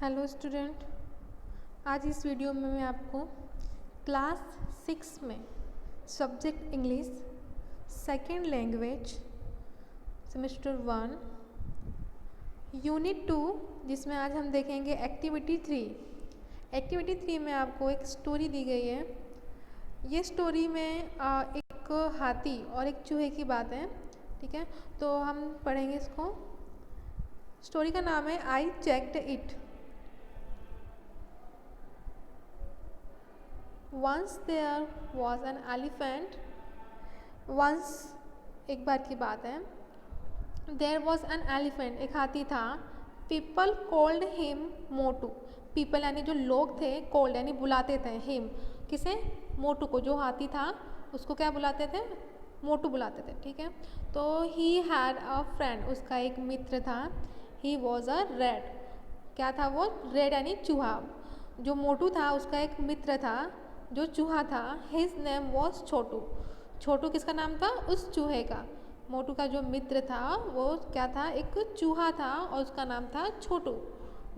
Hello student, आज इस video में मैं आपको क्लास 6 में subject English second language semester 1 unit 2 जिसमें आज हम देखेंगे एक्टिविटी 3। एक्टिविटी 3 में आपको एक स्टोरी दी गई है। ये स्टोरी में एक हाथी और एक चूहे की बात है। ठीक है, तो हम पढ़ेंगे इसको। स्टोरी का नाम है I checked it. Once there was an elephant. Once एक बार की बात है। There was an elephant, एक हाथी था। People called him मोटू। People यानी जो लोग थे, called यानी बुलाते थे him, किसे? मोटू को। जो हाथी था उसको क्या बुलाते थे? मोटू बुलाते थे। ठीक है, तो he had a friend, उसका एक मित्र था। He was a rat, क्या था वो? रेड यानी चूहा। जो मोटू था उसका एक मित्र था जो चूहा था। हिज नेम वॉज छोटू। छोटू किसका नाम था? उस चूहे का। मोटू का जो मित्र था वो क्या था? एक चूहा था और उसका नाम था छोटू।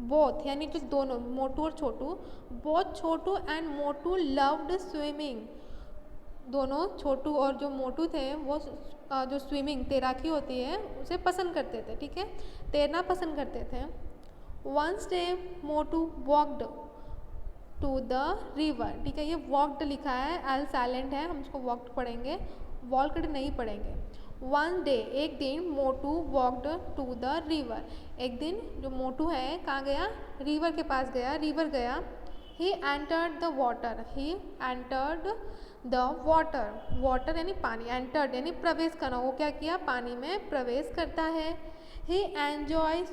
बोथ यानी जो दोनों, मोटू और Chhotu, both Chhotu and Motu loved swimming. दोनों छोटू और जो मोटू थे वो जो स्विमिंग, तैराकी होती है, उसे पसंद करते थे। ठीक है, तैरना पसंद करते थे। Once day Motu walked to the river. ठीक है, ये वॉकड लिखा है, एल साइलेंट है, हम इसको वॉकड पढ़ेंगे, वॉकड नहीं पढ़ेंगे। वन डे, एक दिन, मोटू वॉकड टू द रिवर। एक दिन जो मोटू है कहाँ गया? रिवर के पास गया, रिवर गया। He entered the water. He entered the water. Water यानी पानी, एंटर्ड यानी प्रवेश करना। वो क्या किया? पानी में प्रवेश करता है। He enjoyed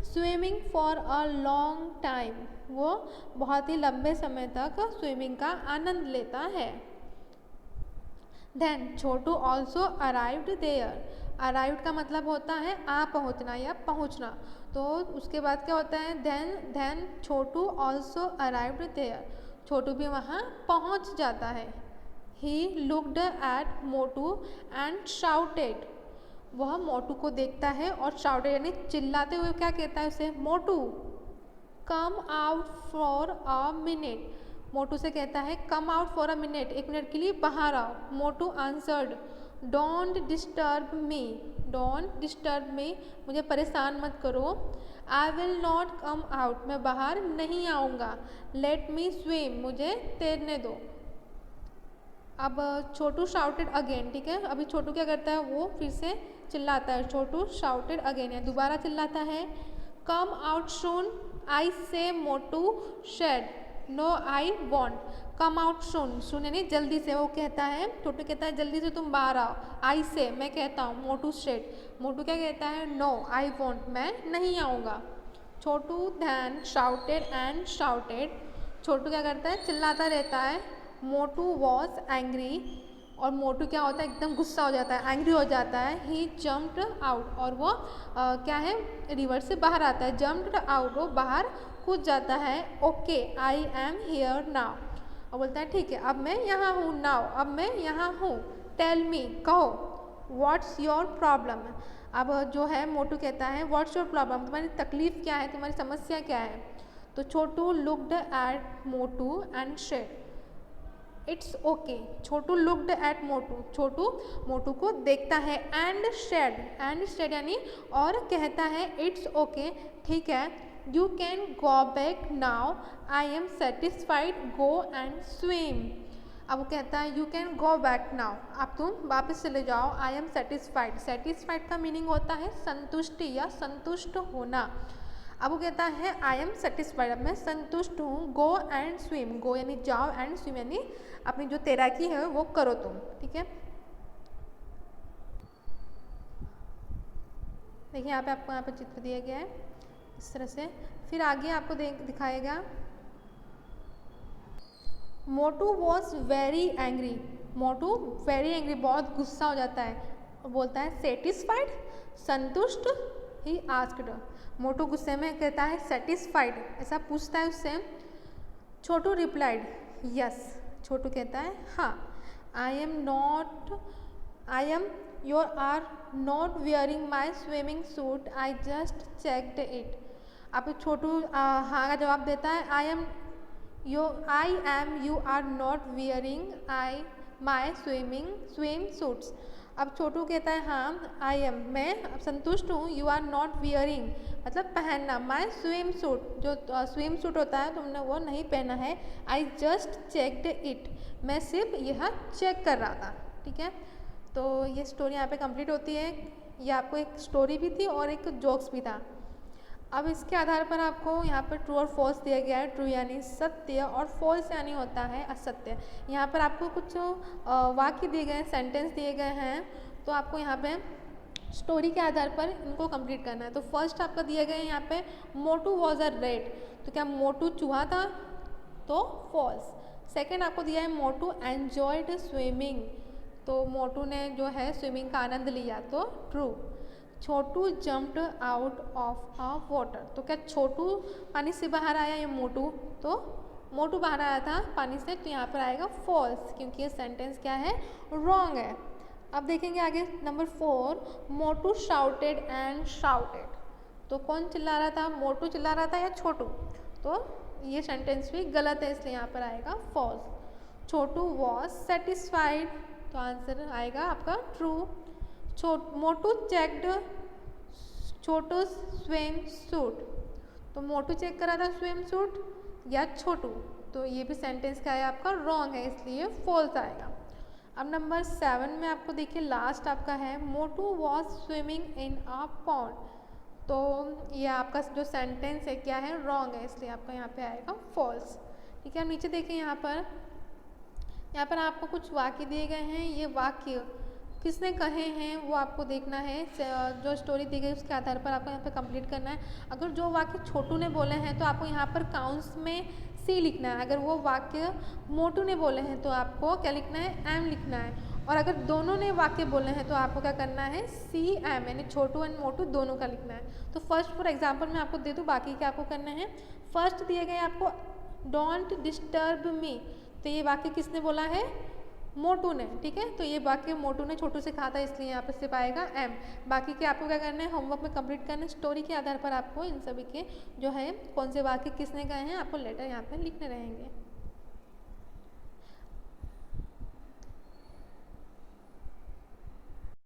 swimming for a long time. वो बहुत ही लंबे समय तक स्विमिंग का आनंद लेता है। Then Chhotu also arrived there. Arrived का मतलब होता है आ पहुँचना या पहुँचना। तो उसके बाद क्या होता है? Then Chhotu also arrived there. छोटू भी वहाँ पहुँच जाता है। He looked at Motu and shouted. वह मोटू को देखता है और शाउटेड यानी चिल्लाते हुए क्या कहता है उसे? Motu come out for a minute. Motu से कहता है come out for a minute, एक मिनट के लिए बाहर आओ। Motu answered don't disturb me. Don't disturb me, मुझे परेशान मत करो। I will not come out, मैं बाहर नहीं आऊँगा। लेट मी स्विम, मुझे तैरने दो। अब छोटू शाउटेड अगेन। ठीक है, अभी छोटू क्या करता है? वो फिर से चिल्लाता है। छोटू शाउटेड अगेन है, दोबारा चिल्लाता है। Come out soon I say Motu said. No I want. Come out soon, soon यानी जल्दी से। वो कहता है, छोटू कहता है जल्दी से तुम बाहर आओ। आई से मैं कहता हूँ, मोटू शेड। मोटू क्या कहता है? नो आई वॉन्ट, मैं नहीं आऊँगा। छोटू दैन शाउटेड एंड शाउटेड। छोटू क्या करता है? चिल्लाता रहता है। मोटू वॉज एंग्री, और मोटू क्या होता है? एकदम गुस्सा हो जाता है, एंग्री हो जाता है। ही जम्प्ड आउट, और वो क्या है? रिवर से बाहर आता है। जम्प्ड आउट, वो बाहर कूद जाता है। Okay I am here now, और बोलता है ठीक है अब मैं यहाँ हूँ। नाउ, अब मैं यहाँ हूँ। टेल मी, कहो। What's your problem. अब जो है मोटू कहता है व्हाट्स योर प्रॉब्लम, तुम्हारी तकलीफ क्या है, तुम्हारी समस्या क्या है? तो Chhotu looked at Motu and said it's okay. Chhotu looked at Motu, Chhotu Motu को देखता है। एंड शेड यानी और कहता है इट्स ओके, ठीक है। You can go back now, I am satisfied, go and swim. अब वो कहता है you can go back now, अब तुम वापस चले जाओ। आई एम सेटिस्फाइड, सेटिस्फाइड का मीनिंग होता है संतुष्टि या संतुष्ट होना। अब वो कहता है आई एम सेटिस्फाइड, अब मैं संतुष्ट हूँ। गो एंड स्विम, गो यानी जाओ, एंड स्विम यानी अपनी जो तैराकी है वो करो तुम। ठीक है, देखिए यहाँ पे आपको यहाँ पे चित्र दिया गया है इस तरह से। फिर आगे आपको दिखाएगा Motu was very angry. Motu very angry, बहुत गुस्सा हो जाता है और बोलता है सेटिस्फाइड, संतुष्ट। ही आस्क्ड, मोटू गुस्से में कहता है सेटिस्फाइड, ऐसा पूछता है उससे। छोटू रिप्लाइड यस, छोटू कहता है हाँ। I am your are not wearing my swimming suit, I just checked it. अब छोटू हाँ का जवाब देता है I am you are not wearing my swim suits. अब छोटू कहता है हाँ आई एम मैं संतुष्ट हूँ, यू आर नॉट वियरिंग मतलब पहनना, माई स्विम सूट जो स्विम सूट होता है तुमने वो नहीं पहना है, आई जस्ट चेकड इट मैं सिर्फ यह चेक कर रहा था। ठीक है, तो ये स्टोरी यहाँ पे कंप्लीट होती है। ये आपको एक स्टोरी भी थी और एक जोक्स भी था। अब इसके आधार पर आपको यहाँ पर ट्रू और फॉल्स दिया गया है। ट्रू यानी सत्य और फॉल्स यानी होता है असत्य। यहाँ पर आपको कुछ वाक्य दिए गए हैं, सेंटेंस दिए गए हैं, तो आपको यहाँ पे स्टोरी के आधार पर इनको कंप्लीट करना है। तो फर्स्ट आपका दिया गया है यहाँ पे मोटू वॉज अ रेड, तो क्या मोटू चूहा था, तो फॉल्स। सेकेंड आपको दिया है मोटू एन्जॉयड स्विमिंग, तो मोटू ने जो है स्विमिंग का आनंद लिया, तो true. Chhotu jumped out of a water, तो क्या छोटू पानी से बाहर आया या मोटू, तो मोटू बाहर आया था पानी से, तो यहाँ पर आएगा फॉल्स क्योंकि ये सेंटेंस क्या है रॉन्ग है। अब देखेंगे आगे number 4, Motu shouted and shouted, तो कौन चिल्ला रहा था, मोटू चिल्ला रहा था या छोटू, तो ये सेंटेंस भी गलत है इसलिए यहाँ पर आएगा फॉल्स। छोटू वॉज सेटिस्फाइड, तो आंसर आएगा आपका ट्रू। मोटू चेकड छोटू स्विम सूट, तो मोटू चेक करा था स्विम सूट या छोटू, तो ये भी सेंटेंस क्या है आपका रॉन्ग है इसलिए फॉल्स आएगा। अब नंबर 7 में आपको देखिए लास्ट आपका है Motu was swimming in a pond, तो ये आपका जो सेंटेंस है क्या है रॉन्ग है इसलिए आपका यहाँ पे आएगा फॉल्स। ठीक है, अब नीचे देखिए यहाँ पर आपको कुछ वाक्य दिए गए हैं, ये वाक्य किसने कहे हैं वो आपको देखना है। जो स्टोरी दी गई उसके आधार पर आपको यहाँ पे कंप्लीट करना है। अगर जो वाक्य छोटू ने बोले हैं तो आपको यहाँ पर काउंट्स में सी लिखना है, अगर वो वाक्य मोटू ने बोले हैं तो आपको क्या लिखना है एम लिखना है, और अगर दोनों ने वाक्य बोले हैं तो आपको क्या करना है सी एम, यानी छोटू एंड मोटू दोनों का लिखना है। तो फर्स्ट फॉर एग्जाम्पल मैं आपको दे दूँ, बाकी क्या आपको करना है। फर्स्ट दिए गए आपको डोंट डिस्टर्ब मी, तो ये वाक्य किसने बोला है मोटू ने। ठीक है, तो ये वाक्य मोटू ने छोटू से कहा था इसलिए यहाँ पर सिर्फ आएगा एम। बाकी के आपको क्या करना है होमवर्क में कंप्लीट करना है, स्टोरी के आधार पर आपको इन सभी के जो है कौन से वाक्य किसने कहे हैं आपको लेटर यहाँ पे लिखने रहेंगे।